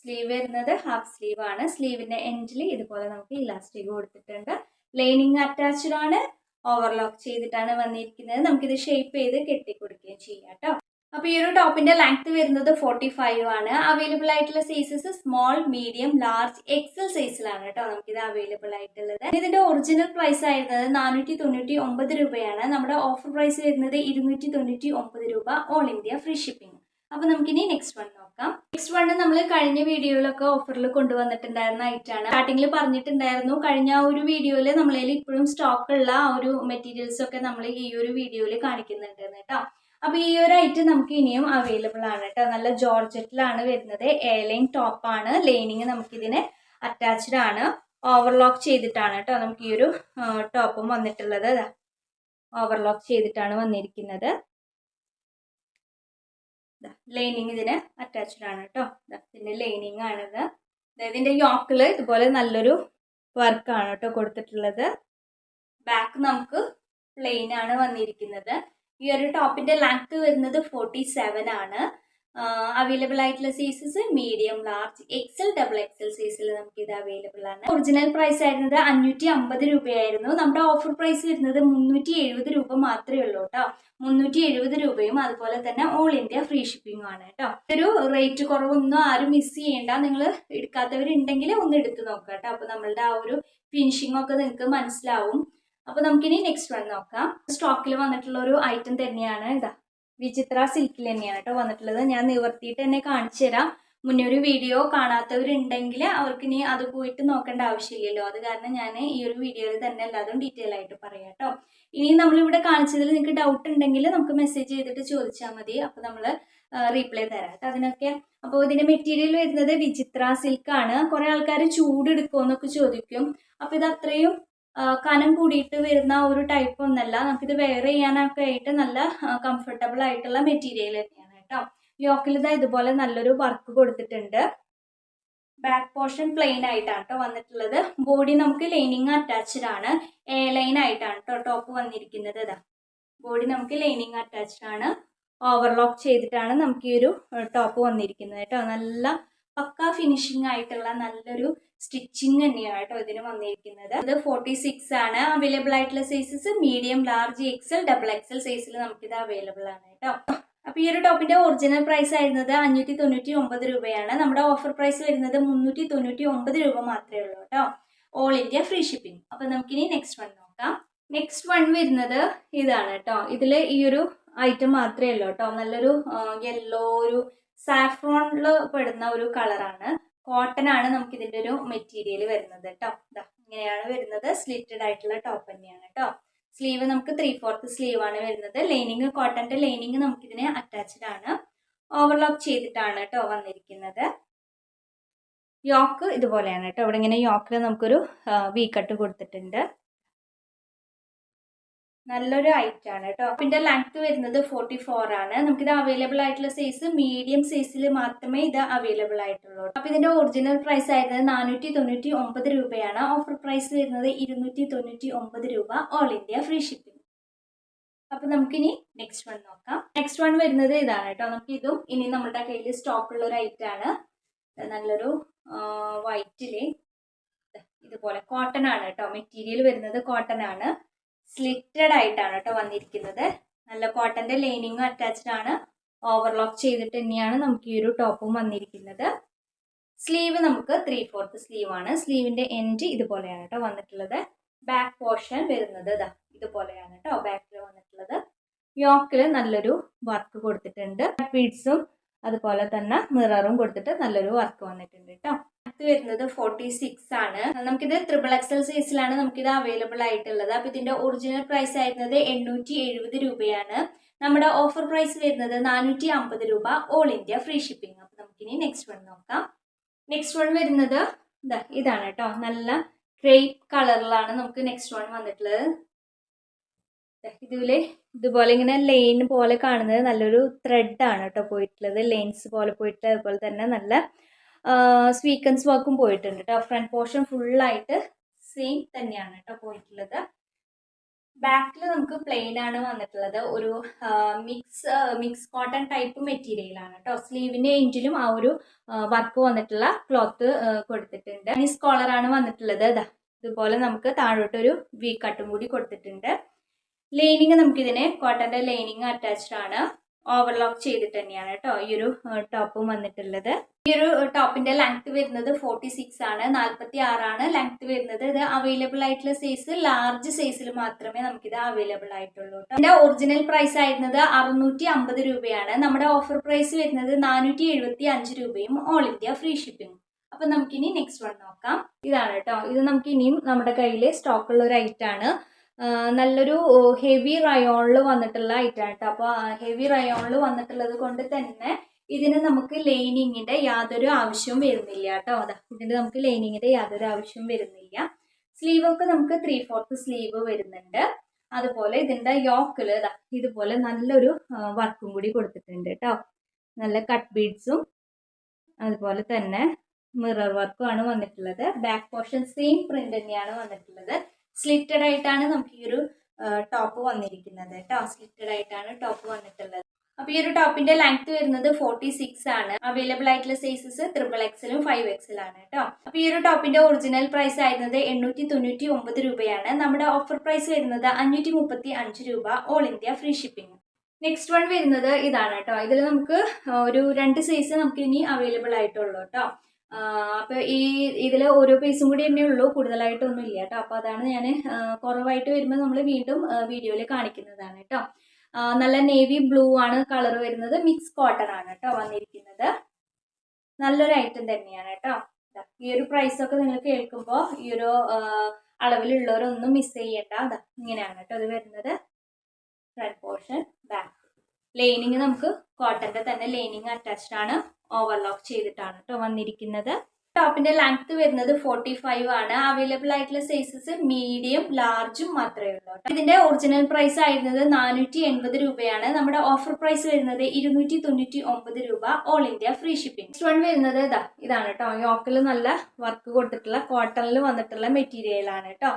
സ്ലീവ് വരുന്നത് ഹാഫ് സ്ലീവ് ആണ്. സ്ലീവിന്റെ എൻഡിൽ ഇതുപോലെ നമുക്ക് ഇലാസ്റ്റിക് കൊടുത്തിട്ടുണ്ട്. ലൈനിങ് അറ്റാച്ച്ഡ് ആണ്. ഓവർലോക്ക് ചെയ്തിട്ടാണ് വന്നിരിക്കുന്നത്. നമുക്കിത് ഷേപ്പ് ചെയ്ത് കെട്ടിക്കൊടുക്കുകയും ചെയ്യാം കേട്ടോ. അപ്പൊ ഈ ഒരു ടോപ്പിന്റെ ലെങ്ത് വരുന്നത് 45 ആണ്. അവൈലബിൾ ആയിട്ടുള്ള sizes small, medium, large, XL സൈസിലാണ് കേട്ടോ നമുക്കിത് അവൈലബിൾ ആയിട്ടുള്ളത്. ഇതിന്റെ ഒറിജിനൽ പ്രൈസ് ആയിരുന്നത് 499 രൂപയാണ്. നമ്മുടെ ഓഫർ പ്രൈസ് വരുന്നത് 299 രൂപ, ഓൾ ഇന്ത്യ ഫ്രീ ഷിപ്പിംഗ്. അപ്പൊ നമുക്കിനി നെക്സ്റ്റ് വൺ നോക്കാം. നെക്സ്റ്റ് വൺ നമ്മൾ കഴിഞ്ഞ വീഡിയോയിലൊക്കെ ഓഫറിൽ കൊണ്ടുവന്നിട്ടുണ്ടായിരുന്ന ഐറ്റാണ്. സ്റ്റാർട്ടിങ്ങിൽ പറഞ്ഞിട്ടുണ്ടായിരുന്നു, കഴിഞ്ഞ ഒരു വീഡിയോയിൽ നമ്മളതിൽ ഇപ്പോഴും സ്റ്റോക്ക് ഉള്ള ആ ഒരു മെറ്റീരിയൽസ് ഒക്കെ നമ്മൾ ഈ ഒരു വീഡിയോയിൽ കാണിക്കുന്നുണ്ട് കേട്ടോ. അപ്പൊ ഈ ഒരു ഐറ്റം നമുക്ക് ഇനിയും അവൈലബിൾ ആണ് കേട്ടോ. നല്ല ജോർജറ്റിലാണ് വരുന്നത്. എയർലൈൻ ടോപ്പാണ്. ലൈനിങ് നമുക്കിതിന് അറ്റാച്ച്ഡ് ആണ്. ഓവർലോക്ക് ചെയ്തിട്ടാണ് കേട്ടോ നമുക്ക് ഈ ഒരു ടോപ്പും വന്നിട്ടുള്ളത്. ഓവർലോക്ക് ചെയ്തിട്ടാണ് വന്നിരിക്കുന്നത്. ലൈനിങ് ഇതിന് അറ്റാച്ച്ഡ് ആണ് കേട്ടോ. ഇതിന്റെ ലൈനിങ് ആണിത്. ഇതിന്റെ യോക്കില് ഇതുപോലെ നല്ലൊരു വർക്കാണ് കേട്ടോ കൊടുത്തിട്ടുള്ളത്. ബാക്ക് നമുക്ക് പ്ലെയിൻ ആണ് വന്നിരിക്കുന്നത്. ഈ ഒരു ടോപ്പിന്റെ ലെങ്ത് വരുന്നത് 47 ആണ്. അവൈലബിൾ ആയിട്ടുള്ള sizes medium, large, XL, double XL സൈസിൽ നമുക്ക് ഇത് അവൈലബിൾ ആണ്. ഒറിജിനൽ പ്രൈസ് ആയിരുന്നത് 550 രൂപയായിരുന്നു. നമ്മുടെ ഓഫർ പ്രൈസ് വരുന്നത് 370 രൂപ മാത്രമേ ഉള്ളൂ കേട്ടോ. 370 രൂപയും അതുപോലെ തന്നെ ഓൾ ഇന്ത്യ ഫ്രീ ഷിപ്പിംഗും ആണ് കേട്ടോ. ഒരു റേറ്റ് കുറവൊന്നും ആരും മിസ് ചെയ്യേണ്ട. നിങ്ങൾ എടുക്കാത്തവരുണ്ടെങ്കിൽ ഒന്ന് എടുത്ത് നോക്കാം കേട്ടോ. അപ്പൊ നമ്മളുടെ ആ ഒരു ഫിനിഷിംഗ് ഒക്കെ നിങ്ങൾക്ക് മനസ്സിലാവും. അപ്പൊ നമുക്കിനി നെക്സ്റ്റ് വൺ നോക്കാം. സ്റ്റോക്കിൽ വന്നിട്ടുള്ള ഒരു ഐറ്റം തന്നെയാണ്. ഇതാ വിചിത്ര സിൽക്കിൽ തന്നെയാണ് കേട്ടോ വന്നിട്ടുള്ളത്. ഞാൻ നിവർത്തിയിട്ട് തന്നെ കാണിച്ചു തരാം. മുന്നേ ഒരു വീഡിയോ കാണാത്തവരുണ്ടെങ്കിൽ അവർക്ക് ഇനി അത് പോയിട്ട് നോക്കേണ്ട ആവശ്യമില്ലല്ലോ. അത് കാരണം ഞാൻ ഈ ഒരു വീഡിയോയിൽ തന്നെ എല്ലാതും ഡീറ്റെയിൽ ആയിട്ട് പറയാം കേട്ടോ. ഇനി നമ്മളിവിടെ കാണിച്ചതിൽ നിങ്ങൾക്ക് ഡൗട്ട് ഉണ്ടെങ്കിൽ നമുക്ക് മെസ്സേജ് ചെയ്തിട്ട് ചോദിച്ചാൽ മതി. അപ്പൊ നമ്മൾ റീപ്ലൈ തരാം കേട്ടോ അതിനൊക്കെ. അപ്പോൾ ഇതിന്റെ മെറ്റീരിയൽ വരുന്നത് വിചിത്ര സിൽക്ക് ആണ്. കുറെ ആൾക്കാർ ചൂടെടുക്കുമെന്നൊക്കെ ചോദിക്കും. അപ്പൊ ഇത് അത്രയും കനം കൂടിയിട്ട് വരുന്ന ഒരു ടൈപ്പ് ഒന്നല്ല. നമുക്കിത് വെയർ ചെയ്യാനൊക്കെ ആയിട്ട് നല്ല കംഫർട്ടബിൾ ആയിട്ടുള്ള മെറ്റീരിയൽ തന്നെയാണ് കേട്ടോ. യോക്കിൽ ഇതാ ഇതുപോലെ നല്ലൊരു വർക്ക് കൊടുത്തിട്ടുണ്ട്. ബാക്ക് പോർഷൻ പ്ലെയിൻ ആയിട്ടാണ് കേട്ടോ വന്നിട്ടുള്ളത്. ബോഡി നമുക്ക് ലൈനിങ് അറ്റാച്ച്ഡ് ആണ്. എ ലൈൻ ആയിട്ടാണ് കേട്ടോ ടോപ്പ് വന്നിരിക്കുന്നത്. ഇതാ ബോഡി നമുക്ക് ലൈനിങ് അറ്റാച്ച്ഡ് ആണ്. ഓവർലോക്ക് ചെയ്തിട്ടാണ് നമുക്ക് ഈ ഒരു ടോപ്പ് വന്നിരിക്കുന്നത് കേട്ടോ. നല്ല പക്ക ഫിനിഷിംഗ് ആയിട്ടുള്ള നല്ലൊരു സ്റ്റിച്ചിങ് തന്നെയാണ് കേട്ടോ ഇതിന് വന്നിരിക്കുന്നത്. ഇത് 46 ആണ്. അവൈലബിൾ ആയിട്ടുള്ള sizes medium, large, XL, double XL സൈസിൽ നമുക്കിത് അവൈലബിൾ ആണ് കേട്ടോ. അപ്പൊ ഈ ഒരു ടോപ്പിന്റെ ഒറിജിനൽ പ്രൈസ് ആയിരുന്നത് 599 രൂപയാണ്. നമ്മുടെ ഓഫർ പ്രൈസ് വരുന്നത് 399 രൂപ മാത്രമേ ഉള്ളൂ കേട്ടോ. All India free shipping. അപ്പൊ നമുക്കിനി നെക്സ്റ്റ് വൺ നോക്കാം. നെക്സ്റ്റ് വൺ വരുന്നത് ഇതാണ് കേട്ടോ. ഇതില് ഈ ഒരു ഐറ്റം മാത്രമേ ഉള്ളൂ കേട്ടോ. നല്ലൊരു യെല്ലോ, ഒരു സാഫ്രോണില് പെടുന്ന ഒരു കളറാണ്. കോട്ടൺ ആണ് നമുക്ക് ഇതിന്റെ ഒരു മെറ്റീരിയൽ വരുന്നത് കേട്ടോ. ഇങ്ങനെയാണ് വരുന്നത്. സ്ലിറ്റഡ് ആയിട്ടുള്ള ടോപ്പ് തന്നെയാണ് കേട്ടോ. സ്ലീവ് നമുക്ക് 3/4 സ്ലീവ് ആണ് വരുന്നത്. ലൈനിങ് കോട്ടന്റെ ലൈനിങ് നമുക്ക് ഇതിന് അറ്റാച്ച്ഡ് ആണ്. ഓവർലോക്ക് ചെയ്തിട്ടാണ് കേട്ടോ വന്നിരിക്കുന്നത്. യോക്ക് ഇതുപോലെയാണ് കേട്ടോ. ഇവിടെ ഇങ്ങനെ യോക്കിൽ നമുക്കൊരു വി കട്ട് കൊടുത്തിട്ടുണ്ട്. നല്ലൊരു ഐറ്റം ആണ് കേട്ടോ. ഇതിന്റെ ലെങ്ത് വരുന്നത് 44 ആണ്. നമുക്കിത് അവൈലബിൾ ആയിട്ടുള്ള സൈസ് മീഡിയം സൈസിൽ മാത്രമേ ഇത് അവൈലബിൾ ആയിട്ടുള്ളൂ. അപ്പൊ ഇതിന്റെ ഒറിജിനൽ പ്രൈസ് ആയിരുന്നത് 499 രൂപയാണ്. ഓഫർ പ്രൈസ് വരുന്നത് 299 രൂപ, ഓൾ ഇന്ത്യ ഫ്രീ ഷിപ്പിംഗ്. അപ്പൊ നമുക്കിനി നെക്സ്റ്റ് വൺ നോക്കാം. നെക്സ്റ്റ് വൺ വരുന്നത് ഇതാണ് കേട്ടോ. നമുക്ക് ഇതും ഇനി നമ്മുടെ കയ്യിൽ സ്റ്റോക്ക് ഉള്ള ഒരു ഐറ്റം ആണ്. നല്ലൊരു വൈറ്റില് ഇതുപോലെ കോട്ടൺ ആണ് കേട്ടോ. മെറ്റീരിയൽ വരുന്നത് കോട്ടൺ ആണ്. സ്ലിറ്റഡ് ആയിട്ടാണ് കേട്ടോ വന്നിരിക്കുന്നത്. നല്ല കോട്ടന്റെ ലൈനിങ്ങും അറ്റാച്ച്ഡ് ആണ്. ഓവർലോക്ക് ചെയ്തിട്ട് തന്നെയാണ് നമുക്ക് ഈ ഒരു ടോപ്പും വന്നിരിക്കുന്നത്. സ്ലീവ് നമുക്ക് 3/4 സ്ലീവ് ആണ്. സ്ലീവിന്റെ എൻഡ് ഇതുപോലെയാണ് കേട്ടോ വന്നിട്ടുള്ളത്. ബാക്ക് പോർഷൻ വരുന്നത് ഇതുപോലെയാണ് കേട്ടോ ബാക്കിൽ വന്നിട്ടുള്ളത്. യോക്കിൽ നല്ലൊരു വർക്ക് കൊടുത്തിട്ടുണ്ട്. ബീഡ്സും അതുപോലെ തന്നെ മിററും കൊടുത്തിട്ട് നല്ലൊരു വർക്ക് വന്നിട്ടുണ്ട് കേട്ടോ. ഇത് വരുന്നത് 46 ആണ്. നമുക്കിത് XXL സൈസിലാണ് നമുക്കിത് അവൈലബിൾ ആയിട്ടുള്ളത്. അപ്പൊ ഇതിന്റെ ഒറിജിനൽ പ്രൈസ് ആയിരുന്നത് 870 രൂപയാണ്. നമ്മുടെ ഓഫർ പ്രൈസ് വരുന്നത് 450 രൂപ, ഓൾ ഇന്ത്യ ഫ്രീ ഷിപ്പിംഗ്. അപ്പൊ നമുക്കിനി നെക്സ്റ്റ് വൺ നോക്കാം. നെക്സ്റ്റ് വൺ വരുന്നത് ഇതാണ് കേട്ടോ. നല്ല ക്രേപ്പ് കളറിലാണ് നമുക്ക് നെക്സ്റ്റ് വൺ വന്നിട്ടുള്ളത്. ഇതില് ഇതുപോലെ ഇങ്ങനെ ലൈൻ പോലെ കാണുന്നത് നല്ലൊരു ത്രെഡ് ആണ് കേട്ടോ പോയിട്ടുള്ളത്. ലൈൻസ് പോലെ പോയിട്ട് അതുപോലെ തന്നെ നല്ല സ്വീക്കൻസ് വർക്കും പോയിട്ടുണ്ട് കേട്ടോ. ഫ്രണ്ട് പോർഷൻ ഫുള്ളായിട്ട് സെയിം തന്നെയാണ് കേട്ടോ പോയിട്ടുള്ളത്. ബാക്കിൽ നമുക്ക് പ്ലെയിൻ ആണ് വന്നിട്ടുള്ളത്. ഒരു മിക്സ് കോട്ടൺ ടൈപ്പ് മെറ്റീരിയൽ ആണ് കേട്ടോ. സ്ലീവിന്റെ എൻഡിലും ആ ഒരു വർക്ക് വന്നിട്ടുള്ള ക്ലോത്ത് കൊടുത്തിട്ടുണ്ട്. മിസ് കോളർ ആണ് വന്നിട്ടുള്ളത്. ഇതുപോലെ നമുക്ക് താഴോട്ടൊരു വി കട്ടും കൂടി കൊടുത്തിട്ടുണ്ട്. ലൈനിങ് നമുക്കിതിന് കോട്ടന്റെ ലൈനിങ് അറ്റാച്ച്ഡ് ആണ്. ഓവർലോക്ക് ചെയ്തിട്ട് തന്നെയാണ് കേട്ടോ ഈ ഒരു ടോപ്പും വന്നിട്ടുള്ളത്. ഈ ഒരു ടോപ്പിന്റെ ലെങ്ത് വരുന്നത് 46 ആണ്, 46 ആണ് ലെങ്ത് വരുന്നത്. ഇത് അവൈലബിൾ ആയിട്ടുള്ള സൈസ് ലാർജ് സൈസിൽ മാത്രമേ നമുക്കിത് അവൈലബിൾ ആയിട്ടുള്ളൂ. ഇതിന്റെ ഒറിജിനൽ പ്രൈസ് ആയിരുന്നത് 650 രൂപയാണ്. നമ്മുടെ ഓഫർ പ്രൈസ് വരുന്നത് 475 രൂപയും ഓൾ ഇന്ത്യ ഫ്രീ ഷിപ്പിംഗ്. അപ്പൊ നമുക്കിനി നെക്സ്റ്റ് വൺ നോക്കാം. ഇതാണ് കേട്ടോ. ഇത് നമുക്ക് ഇനിയും നമ്മുടെ കയ്യിൽ സ്റ്റോക്ക് ഉള്ള ഒരു ഐറ്റം ആണ്. നല്ലൊരു ഹെവി റയോണിൽ വന്നിട്ടുള്ള ഐറ്റം കേട്ടോ. അപ്പോൾ ഹെവി റയോണിൽ വന്നിട്ടുള്ളത് കൊണ്ട് തന്നെ ഇതിന് നമുക്ക് ലൈനിങ്ങിന്റെ യാതൊരു ആവശ്യവും വരുന്നില്ല കേട്ടോ. ഇതിന് നമുക്ക് ലൈനിങ്ങിന്റെ യാതൊരു ആവശ്യവും വരുന്നില്ല. സ്ലീവ് ഒക്കെ നമുക്ക് 3/4 സ്ലീവ് വരുന്നുണ്ട്. അതുപോലെ ഇതിന്റെ യോക്കില് ഇതുപോലെ നല്ലൊരു വർക്കും കൂടി കൊടുത്തിട്ടുണ്ട് കേട്ടോ. നല്ല കട്ട് ബീഡ്സും അതുപോലെ തന്നെ മിറർ വർക്കും ആണ് വന്നിട്ടുള്ളത്. ബാക്ക് പോർഷൻ സെയിം പ്രിന്റ് തന്നെയാണ് വന്നിട്ടുള്ളത്. സ്ലിറ്റഡ് ആയിട്ടാണ് നമുക്ക് ഈ ഒരു ടോപ്പ് വന്നിരിക്കുന്നത് കേട്ടോ. സ്ലിറ്റഡ് ആയിട്ടാണ് ടോപ്പ് വന്നിട്ടുള്ളത്. അപ്പൊ ഈ ഒരു ടോപ്പിന്റെ ലെങ്ത് വരുന്നത് 46 ആണ്. അവൈലബിൾ ആയിട്ടുള്ള സൈസസ് XXXലും 5XL ആണ് കേട്ടോ. അപ്പൊ ഈ ഒരു ടോപ്പിന്റെ ഒറിജിനൽ പ്രൈസ് ആയിരുന്നത് 899 രൂപയാണ്. നമ്മുടെ ഓഫർ പ്രൈസ് വരുന്നത് 535 രൂപ, all India free shipping. Next one വരുന്നത് ഇതാണ് കേട്ടോ. ഇതിൽ നമുക്ക് ഒരു 2 സൈസ് നമുക്ക് ഇനി അവൈലബിൾ ആയിട്ടുള്ളൂ കേട്ടോ. അപ്പൊ ഇതിൽ ഓരോ പീസും കൂടി തന്നെ ഉള്ളൂ, കൂടുതലായിട്ടൊന്നും ഇല്ല കേട്ടോ. അപ്പൊ അതാണ് ഞാൻ കുറവായിട്ട് വരുമ്പോൾ നമ്മൾ വീണ്ടും വീഡിയോയിൽ കാണിക്കുന്നതാണ് കേട്ടോ. നല്ല നേവി ബ്ലൂ ആണ് കളർ വരുന്നത്. മിക്സ് കോട്ടൺ ആണ് കേട്ടോ വന്നിരിക്കുന്നത്. നല്ലൊരു ഐറ്റം തന്നെയാണ് കേട്ടോ. ഈ ഒരു പ്രൈസ് ഒക്കെ നിങ്ങൾ കേൾക്കുമ്പോൾ ഈ ഒരു അളവിലുള്ളവരൊന്നും മിസ് ചെയ്യണ്ട. ഇങ്ങനെയാണ് കേട്ടോ ഇത് വരുന്നത്. ഫ്രണ്ട് പോർഷൻ, ബാക്ക് ലൈനിങ് നമുക്ക് കോട്ടന്റെ തന്നെ ലൈനിങ് അറ്റാച്ച്ഡ് ആണ്. ഓവർലോക്ക് ചെയ്തിട്ടാണ് കേട്ടോ വന്നിരിക്കുന്നത്. ടോപ്പിന്റെ ലെങ്ത് വരുന്നത് 45 ആണ്. അവൈലബിൾ ആയിട്ടുള്ള സൈസസ് മീഡിയം ലാർജും മാത്രമേ ഉള്ളൂ. ഇതിന്റെ ഒറിജിനൽ പ്രൈസ് ആയിരുന്നത് 480 രൂപയാണ്. നമ്മുടെ ഓഫർ പ്രൈസ് വരുന്നത് 299 രൂപ, all India free shipping. Next one വരുന്നത് ഇതാണ് കേട്ടോ. യോക്കിൽ നല്ല വർക്ക് കൊടുത്തിട്ടുള്ള കോട്ടണിൽ വന്നിട്ടുള്ള മെറ്റീരിയൽ ആണ് കേട്ടോ.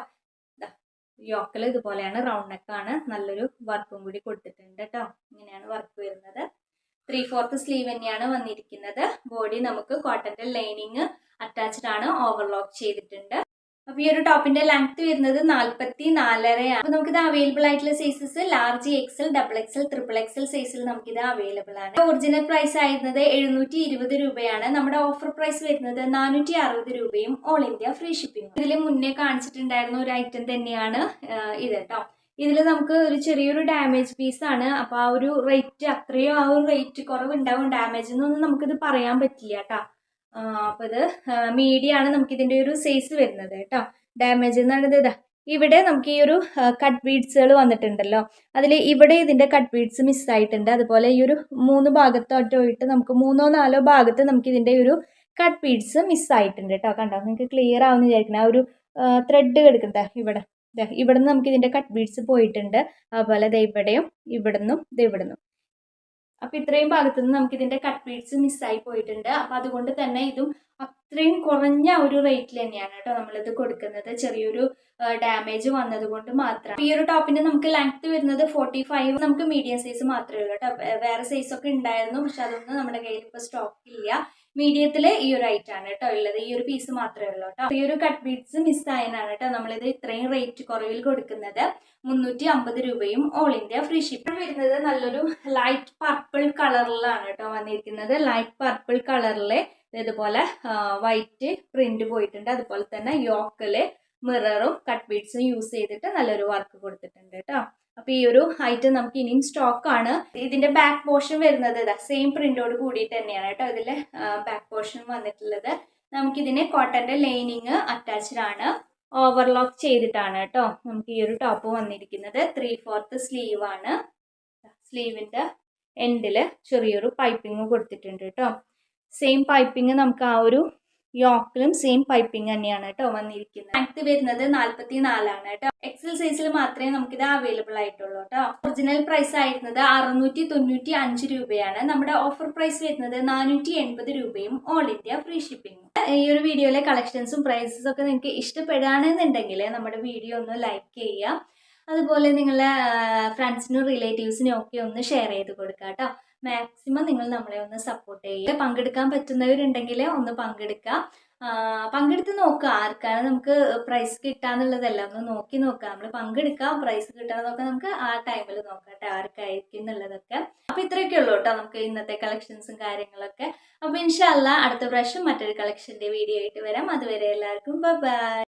യോക്കിൽ ഇതുപോലെയാണ്, റൗണ്ട് നെക്ക് ആണ്. നല്ലൊരു വർക്കും കൂടി കൊടുത്തിട്ടുണ്ട് കേട്ടോ. ഇങ്ങനെയാണ് വർക്ക് വരുന്നത്. 3/4 സ്ലീവ് തന്നെയാണ് വന്നിരിക്കുന്നത്. ബോഡി നമുക്ക് കോട്ടന്റെ ലൈനിങ് അറ്റാച്ച്ഡ് ആണ്. ഓവർലോക്ക് ചെയ്തിട്ടുണ്ട്. അപ്പൊ ഈ ഒരു ടോപ്പിന്റെ ലെങ്ത് വരുന്നത് 44.5 ആണ്. അപ്പൊ നമുക്കിത് അവൈലബിൾ ആയിട്ടുള്ള sizes large XL, XXL, XXXL സൈസിൽ നമുക്കിത് അവൈലബിൾ ആണ്. ഒറിജിനൽ പ്രൈസ് ആയിരുന്നത് 720 രൂപയാണ്. നമ്മുടെ ഓഫർ പ്രൈസ് വരുന്നത് 460 രൂപയും, ഓൾ ഇന്ത്യ ഫ്രീ ഷിപ്പിംഗ്. ഇതിൽ മുന്നേ കാണിച്ചിട്ടുണ്ടായിരുന്ന ഒരു ഐറ്റം തന്നെയാണ് ഇത് കേട്ടോ. ഇതിൽ നമുക്ക് ഒരു ചെറിയൊരു ഡാമേജ് പീസാണ്. അപ്പൊ ആ ഒരു റേറ്റ് അത്രയോ ആ ഒരു റേറ്റ് കുറവുണ്ടാവും. ഡാമേജ് എന്നൊന്നും നമുക്കിത് പറയാൻ പറ്റില്ല കേട്ടോ. അപ്പൊ ഇത് മീഡിയം ആണ് നമുക്ക് ഇതിന്റെ ഒരു സൈസ് വരുന്നത് കേട്ടോ. ഡാമേജ് എന്ന് പറയുന്നത് ഇവിടെ നമുക്ക് ഈ ഒരു കട്ട് ബീഡ്സുകൾ വന്നിട്ടുണ്ടല്ലോ, അതിൽ ഇവിടെ ഇതിന്റെ കട്ട് ബീഡ്സ് മിസ്സായിട്ടുണ്ട്. അതുപോലെ ഈ ഒരു 3 ഭാഗത്തോട്ട് നമുക്ക് 3-4 ഭാഗത്ത് നമുക്ക് ഇതിന്റെ ഒരു കട്ട് ബീഡ്സ് മിസ്സായിട്ടുണ്ട് കേട്ടോ. കണ്ടോ, നിങ്ങൾക്ക് ക്ലിയർ ആവുമെന്ന് വിചാരിക്കണം. ആ ഒരു ത്രെഡ് കിടക്കുന്നത് ഇവിടെ നിന്ന് നമുക്ക് ഇതിന്റെ കട്ട് ബീഡ്സ് പോയിട്ടുണ്ട്. അതുപോലെ ഇവിടെയും ഇവിടുന്നും ഇവിടുന്നും. അപ്പൊ ഇത്രയും ഭാഗത്തുനിന്ന് നമുക്ക് ഇതിന്റെ കട്ട് ബീഡ്സ് മിസ്സായി പോയിട്ടുണ്ട്. അപ്പൊ അതുകൊണ്ട് തന്നെ ഇതും അത്രയും കുറഞ്ഞ ഒരു റേറ്റിൽ തന്നെയാണ് കേട്ടോ നമ്മളിത് കൊടുക്കുന്നത്. ചെറിയൊരു ഡാമേജ് വന്നത് കൊണ്ട് മാത്രം. ഈ ഒരു ടോപ്പിന്റെ നമുക്ക് ലെങ്ത് വരുന്നത് 45. നമുക്ക് മീഡിയം സൈസ് മാത്രമേ ഉള്ളൂ കേട്ടോ. വേറെ സൈസ് ഒക്കെ ഉണ്ടായിരുന്നു, പക്ഷെ അതൊന്നും നമ്മുടെ കയ്യിൽ ഇപ്പൊ സ്റ്റോക്ക് ഇല്ല. മീഡിയത്തില് ഈ ഒരു ഐറ്റം ആണ് കേട്ടോ ഉള്ളത്. ഈ ഒരു പീസ് മാത്രമേ ഉള്ളൂ കേട്ടോ. ഈ ഒരു കട്ട് ബീഡ്സ് മിസ്സായതാണ് കേട്ടോ നമ്മളിത് ഇത്രയും റേറ്റ് കുറവിൽ കൊടുക്കുന്നത്. 350 രൂപയും, ഓൾ ഇന്ത്യ ഫ്രീ ഷിപ്പ്. വരുന്നത് നല്ലൊരു ലൈറ്റ് പർപ്പിൾ കളറിലാണ് കേട്ടോ വന്നിരിക്കുന്നത്. ലൈറ്റ് പർപ്പിൾ കളറില് ഇതുപോലെ വൈറ്റ് പ്രിന്റ് പോയിട്ടുണ്ട്. അതുപോലെ തന്നെ യോക്കില് മിററും കട്ട് ബീഡ്സും യൂസ് ചെയ്തിട്ട് നല്ലൊരു വർക്ക് കൊടുത്തിട്ടുണ്ട് കേട്ടോ. അപ്പൊ ഈ ഒരു ഐറ്റം നമുക്ക് ഇനിയും സ്റ്റോക്ക് ആണ്. ഇതിന്റെ ബാക്ക് പോർഷൻ വരുന്നത് സെയിം പ്രിന്റോട് കൂടിയിട്ട് തന്നെയാണ് കേട്ടോ ഇതില് ബാക്ക് പോർഷൻ വന്നിട്ടുള്ളത്. നമുക്കിതിന് കോട്ടന്റെ ലൈനിങ് അറ്റാച്ച്ഡ് ആണ്. ഓവർലോക്ക് ചെയ്തിട്ടാണ് കേട്ടോ നമുക്ക് ഈ ഒരു ടോപ്പ് വന്നിരിക്കുന്നത്. 3/4 സ്ലീവ് ആണ്. സ്ലീവിന്റെ എൻഡില് ചെറിയൊരു പൈപ്പിംഗ് കൊടുത്തിട്ടുണ്ട് കേട്ടോ. സെയിം പൈപ്പിംഗ് നമുക്ക് ആ ഒരു യോക്കിലും സെയിം പൈപ്പിംഗ് തന്നെയാണ് കേട്ടോ വന്നിരിക്കുന്നത്. ലെങ്ത് വരുന്നത് 44 ആണ് കേട്ടോ. XL സൈസിൽ മാത്രമേ നമുക്കിത് അവൈലബിൾ ആയിട്ടുള്ളൂ കേട്ടോ. ഒറിജിനൽ പ്രൈസ് ആയിരുന്നത് 695 രൂപയാണ്. നമ്മുടെ ഓഫർ പ്രൈസ് വരുന്നത് 480 രൂപയും, ഓൾ ഇന്ത്യ ഫ്രീ ഷിപ്പിംഗ്. ഈ ഒരു വീഡിയോയിലെ കളക്ഷൻസും പ്രൈസസും ഒക്കെ നിങ്ങൾക്ക് ഇഷ്ടപ്പെടുകയാണെന്നുണ്ടെങ്കിൽ നമ്മുടെ വീഡിയോ ഒന്ന് ലൈക്ക് ചെയ്യുക. അതുപോലെ നിങ്ങളെ ഫ്രണ്ട്സിനും റിലേറ്റീവ്സിനും ഒക്കെ ഒന്ന് ഷെയർ ചെയ്ത് കൊടുക്കുക കേട്ടോ. മാക്സിമം നിങ്ങൾ നമ്മളെ ഒന്ന് സപ്പോർട്ട് ചെയ്യുക. പങ്കെടുക്കാൻ പറ്റുന്നവരുണ്ടെങ്കിൽ ഒന്ന് പങ്കെടുക്കുക. പങ്കെടുത്ത് നോക്കുക ആർക്കാണ് നമുക്ക് പ്രൈസ് കിട്ടാന്നുള്ളതല്ല, ഒന്ന് നോക്കി നോക്കുക. നമ്മൾ പങ്കെടുക്കുക, പ്രൈസ് കിട്ടണമെന്നൊക്കെ നമുക്ക് ആ ടൈമിൽ നോക്കാം കേട്ടോ, ആർക്കായിരിക്കും എന്നുള്ളതൊക്കെ. അപ്പൊ ഇത്രയൊക്കെ ഉള്ളൂ കേട്ടോ നമുക്ക് ഇന്നത്തെ കളക്ഷൻസും കാര്യങ്ങളൊക്കെ. അപ്പൊ ഇൻഷാ അല്ലാ അടുത്ത പ്രാവശ്യം മറ്റൊരു കളക്ഷന്റെ വീഡിയോ ആയിട്ട് വരാം. അതുവരെ എല്ലാവർക്കും ബൈ.